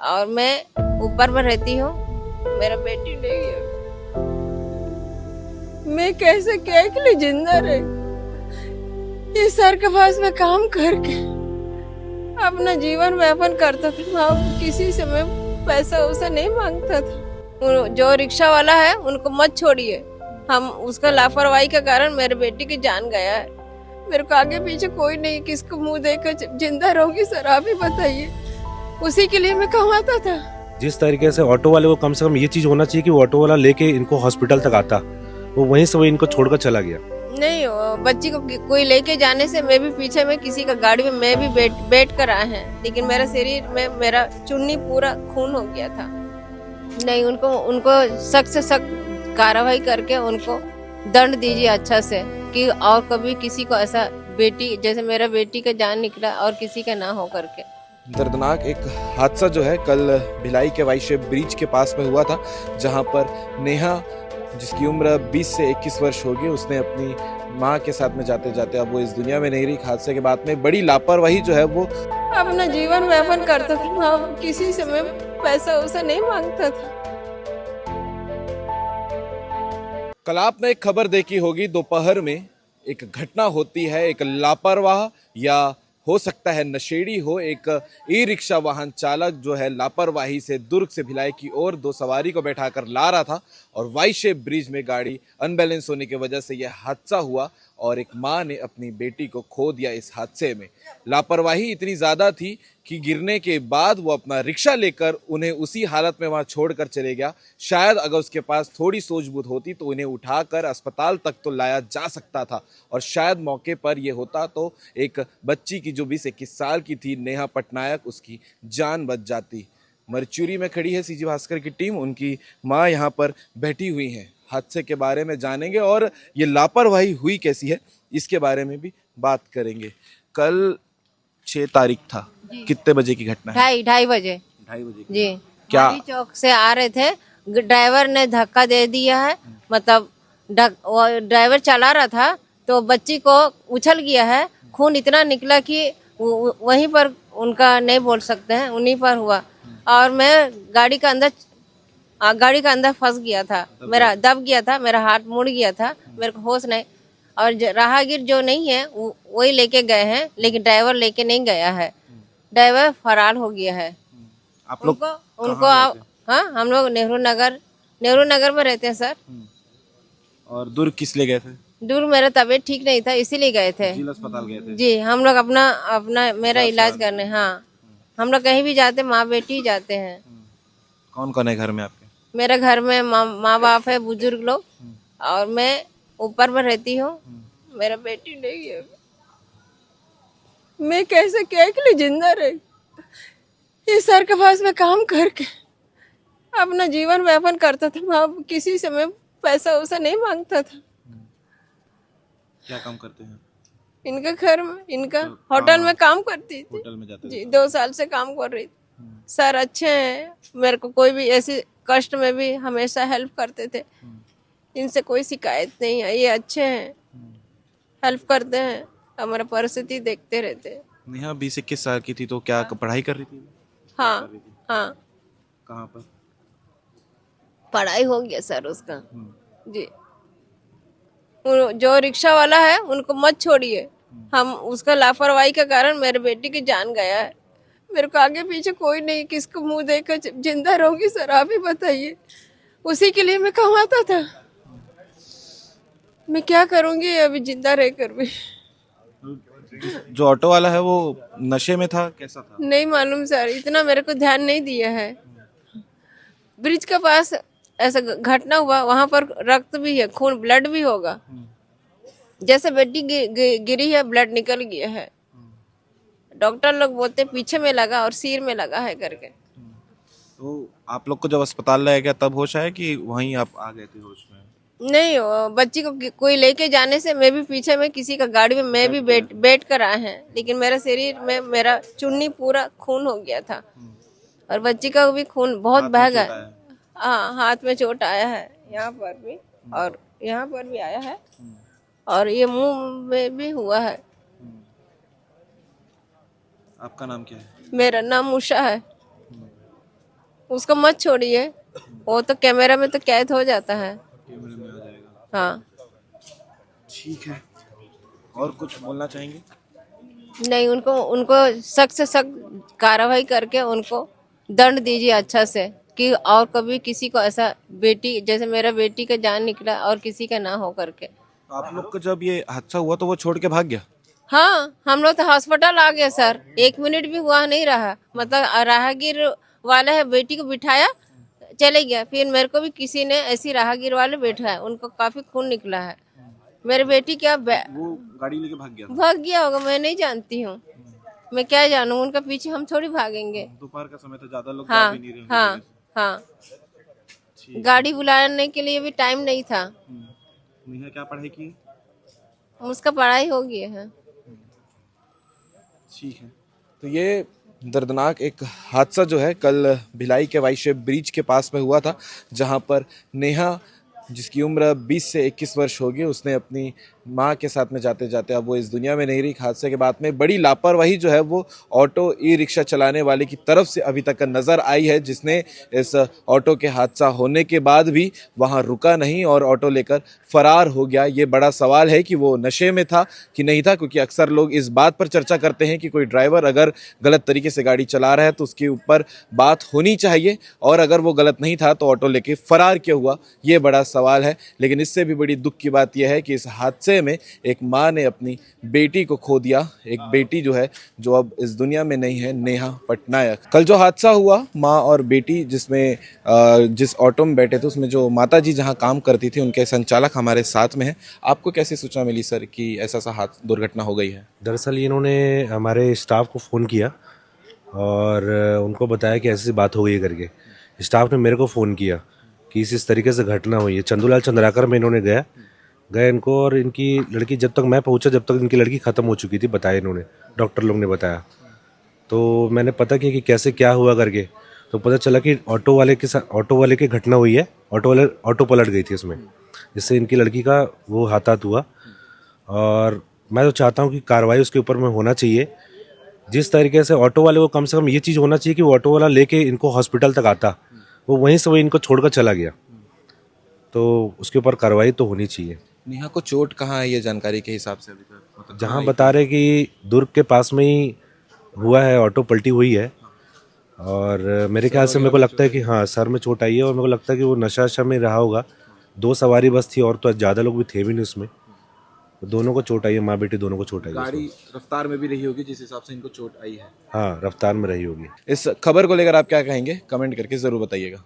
और मैं ऊपर में रहती हूँ, मेरा बेटी नहीं है। मैं कैसे क्या के लिए जिंदा रही? ये सर के पास में काम करके अपना जीवन व्यापन करता था। मैं किसी से मैं पैसा उसे नहीं मांगता था। जो रिक्शा वाला है उनको मत छोड़िए, हम उसका लापरवाही के कारण मेरे बेटी की जान गया है। मेरे को आगे पीछे कोई नहीं, किसको मुंह देकर जिंदा रहूंगी सर, आप ही बताइए। उसी के लिए मैं कमाता था। जिस तरीके से ऑटो वाले को कम से कम ये चीज होना चाहिए कि वो ऑटो वाला लेके इनको हॉस्पिटल तक आता, वो वहीं से वो इनको छोड़कर चला गया। नहीं, बच्ची को कोई लेके जाने से मैं भी पीछे में किसी का गाड़ी में मैं भी बैठ कर आए हैं, लेकिन मेरा शरीर में मेरा चुन्नी पूरा खून हो गया था। नहीं, उनको सख्त से सख्त कार्रवाई करके उनको दंड दीजिए अच्छा से, कि और कभी किसी को ऐसा बेटी जैसे मेरा बेटी का जान निकला और किसी का ना हो करके। दर्दनाक एक हादसा जो है कल भिलाई के वाइशेप ब्रिज के पास में हुआ था, जहां पर नेहा जिसकी उम्र 20 से 21 वर्ष होगी, उसने अपनी मां के साथ में जाते जाते अब वो इस दुनिया में नहीं रही। हादसे के बाद में बड़ी लापरवाही जो है वो अपना जीवन व्यापन करता था। मैं किसी से मैं पैसा उसे नहीं मांगता था। कल आपने एक खबर देखी होगी, दोपहर में एक घटना होती है, एक लापरवाह या हो सकता है नशेड़ी हो, एक ई रिक्शा वाहन चालक जो है लापरवाही से दुर्ग से भिलाई की ओर दो सवारी को बैठाकर ला रहा था और वाई शेप ब्रिज में गाड़ी अनबैलेंस होने की वजह से यह हादसा हुआ और एक मां ने अपनी बेटी को खो दिया इस हादसे में। लापरवाही इतनी ज्यादा थी कि गिरने के बाद वो अपना रिक्शा लेकर उन्हें उसी हालत में वहां छोड़कर चले गया। शायद अगर उसके पास थोड़ी सूझबूझ होती तो उन्हें उठाकर अस्पताल तक तो लाया जा सकता था और शायद मौके पर यह होता तो एक बच्ची की जो 20-21 साल की थी नेहा पटनायक, उसकी जान बच जाती। मरचूरी में खड़ी है सीजी भास्कर की टीम, उनकी मां यहाँ पर बैठी हुई हैं। हादसे के बारे में जानेंगे और ये लापरवाही हुई कैसी है इसके बारे में भी बात करेंगे। कल 6 तारीख था, कितने बजे की घटना है? ढाई बजे 2:30 बजे की। जी। क्या गाड़ी चौक से आ रहे थे, ड्राइवर ने धक्का दे दिया है। मतलब वो ड्राइवर चला रहा था तो बच्ची को उछल गया है, खून इतना निकला कि वहीं पर उनका नहीं बोल सकते हैं, उन्हीं पर हुआ। और मैं गाड़ी का अंदर फंस गया था, मेरा दब गया था, मेरा हाथ मुड़ गया था, मेरे को होश नहीं। और राहगीर जो नहीं है वही लेके गए हैं, लेकिन ड्राइवर लेके नहीं गया है, ड्राइवर फरार हो गया है। आप लोग उनको हाँ, हम लोग नेहरू नगर में रहते हैं सर। और दुर्ग किस लिए गए थे? दूर मेरा तबीयत ठीक नहीं था इसीलिए गए थे जिला अस्पताल गए थे। जी। हम लोग अपना अपना मेरा इलाज करने। हाँ, हम लोग कहीं भी जाते माँ बेटी ही जाते हैं। कौन कौन है घर में आपके? मेरे घर में माँ बाप है, बुजुर्ग लोग, और मैं ऊपर में रहती हूँ, मेरा बेटी नहीं है। मैं कैसे क्या के लिए जिंदा रही? ये सर के पास में काम करके अपना जीवन व्यापन करता था। मैं किसी से मैं पैसा उसे नहीं मांगता था। क्या काम करते हैं? इनका घर में, इनका होटल में काम करती थी। होटल में जाते जी, 2 साल से काम कर रही थी। सर अच्छे हैं, मेरे को कोई भी ऐसे कष्ट में भी हमेशा हेल्प करते थे। इनसे कोई शिकायत नहीं है, ये अच्छे हैं, हेल्प करते हैं, हमारा परिस्थिति देखते रहते हैं। नेहा 20-21 साल की थी तो क्या पढ़ाई कर रही थी? हाँ हाँ, कहाँ पर? पढ़ाई हो गया सर उसका जी। जो रिक्शा वाला है उनको मत छोड़िए, हम उसका लापरवाही के कारण मेरे बेटी की जान गया है। मेरे को आगे पीछे कोई नहीं, किसको मुंह देकर जिंदा रहूंगी सर, आप ही बताइए। उसी के लिए मैं कमाता था, मैं क्या करूंगी अभी जिंदा रहकर भी। जो ऑटो वाला है वो नशे में था, कैसा था? नहीं मालूम सर, इतना मेरे को ध्यान नहीं दिया है। ब्रिज के पास ऐसा घटना हुआ, वहां पर रक्त भी है, खून ब्लड भी होगा। जैसे बेटी गिरी है, ब्लड निकल गया है। डॉक्टर लोग बोलते पीछे में लगा और सिर में लगा है करके। तो आप लोग को जब अस्पताल लाया गया तब होश आया कि वहीं आप आ गए थे होश में? नहीं, बच्ची को कोई लेके जाने से मैं भी पीछे में किसी का गाड़ी में मैं भी बैठ कर आए हैं, लेकिन मेरा शरीर में मेरा चुन्नी पूरा खून हो गया था और बच्ची का भी खून बहुत बह गया। हाँ, हाथ में चोट आया है, यहाँ पर भी और यहाँ पर भी आया है और ये मुंह में भी हुआ है। आपका नाम क्या है? मेरा नाम उषा है। उसको मत छोड़िए, वो तो कैमरा में तो कैद हो जाता है। कैमरे में आ जाएगा। हाँ, ठीक है, और कुछ बोलना चाहेंगे? नहीं, उनको उनको सख्त से सख्त कार्रवाई करके उनको दंड दीजिए अच्छा से, कि और कभी किसी को ऐसा, बेटी जैसे मेरा बेटी का जान निकला और किसी का ना हो करके। आप लोग को जब ये हादसा हुआ तो वो छोड़ के भाग गया? हाँ, हम लोग तो हॉस्पिटल आ गए सर, 1 मिनट भी हुआ नहीं रहा, मतलब राहगीर वाले है, बेटी को बिठाया चले गया, फिर मेरे को भी किसी ने ऐसी राहगीर वाले बैठा है, उनको काफी खून निकला है। मेरी बेटी क्या वो गाड़ी लेके भाग गया? भाग गया होगा, मैं नहीं जानती हूँ, मैं क्या जानूँ, उनका पीछे हम थोड़ी भागेंगे। दोपहर का समय था, ज्यादा लोग जा हाँ भी नहीं रहे हाँ होंगे। हाँ, गाड़ी बुलाने के लिए भी टाइम नहीं था। नेहा क्या पढ़ाई की? उसका पढ़ाई हो गया है। ठीक है, तो ये दर्दनाक एक हादसा जो है कल भिलाई के वाइशेप ब्रिज के पास में हुआ था, जहां पर नेहा जिसकी उम्र 20 से 21 वर्ष होगी, उसने अपनी मां के साथ में जाते जाते अब वो इस दुनिया में नहीं रही। हादसे के बाद में बड़ी लापरवाही जो है वो ऑटो ई रिक्शा चलाने वाले की तरफ से अभी तक नज़र आई है, जिसने इस ऑटो के हादसा होने के बाद भी वहां रुका नहीं और ऑटो लेकर फरार हो गया। ये बड़ा सवाल है कि वो नशे में था कि नहीं था, क्योंकि अक्सर लोग इस बात पर चर्चा करते हैं कि कोई ड्राइवर अगर गलत तरीके से गाड़ी चला रहा है तो उसके ऊपर बात होनी चाहिए, और अगर वो गलत नहीं था तो ऑटो लेके फरार क्यों हुआ, ये बड़ा सवाल है। लेकिन इससे भी बड़ी दुख की बात यह है कि इस हादसे में एक माँ ने अपनी बेटी को खो दिया, एक बेटी जो है जो अब इस दुनिया में नहीं है, नेहा पटनायक। कल जो हादसा हुआ, माँ और बेटी जिसमें जिस ऑटो में बैठे थे उसमें जो माता जी जहाँ काम करती थी उनके संचालक हमारे साथ में हैं। आपको कैसे सूचना मिली सर कि ऐसा दुर्घटना हो गई है? दरअसल इन्होंने हमारे स्टाफ को फ़ोन किया और उनको बताया कि ऐसी बात हो गई है करके। स्टाफ ने मेरे को फ़ोन किया कि इस तरीके से घटना हुई है। चंदूलाल चंद्राकर में इन्होंने गए इनको, और इनकी लड़की, जब तक मैं पहुंचा जब तक इनकी लड़की ख़त्म हो चुकी थी, बताया इन्होंने, डॉक्टर लोग ने बताया। तो मैंने पता किया कि कैसे क्या हुआ करके, तो पता चला कि ऑटो वाले की घटना हुई है। ऑटो पलट गई थी इसमें, जिससे इनकी लड़की का वो हादसा हुआ। और मैं तो चाहता हूँ कि कार्रवाई उसके ऊपर में होना चाहिए। जिस तरीके से ऑटो वाले को, कम से कम ये चीज़ होना चाहिए कि वो ऑटो वाला लेके इनको हॉस्पिटल तक आता, वो वहीं से वो इनको छोड़कर चला गया, तो उसके ऊपर कार्रवाई तो होनी चाहिए। नेहा को चोट कहाँ है ये जानकारी के हिसाब से अभी तक? जहाँ बता रहे कि दुर्ग के पास में ही हुआ है, ऑटो पलटी हुई है, और मेरे ख्याल से मेरे को लगता है कि हाँ, सर में चोट आई है, और मेरे को लगता है कि वो नशा में रहा होगा। 2 सवारी बस थी, और तो ज़्यादा लोग भी थे भी नहीं उसमें। दोनों को चोट आई है, माँ बेटी दोनों को चोट आई है। गाड़ी रफ्तार में भी रही होगी जिस हिसाब से इनको चोट आई है। हाँ, रफ्तार में रही होगी। इस खबर को लेकर आप क्या कहेंगे, कमेंट करके जरूर बताइएगा।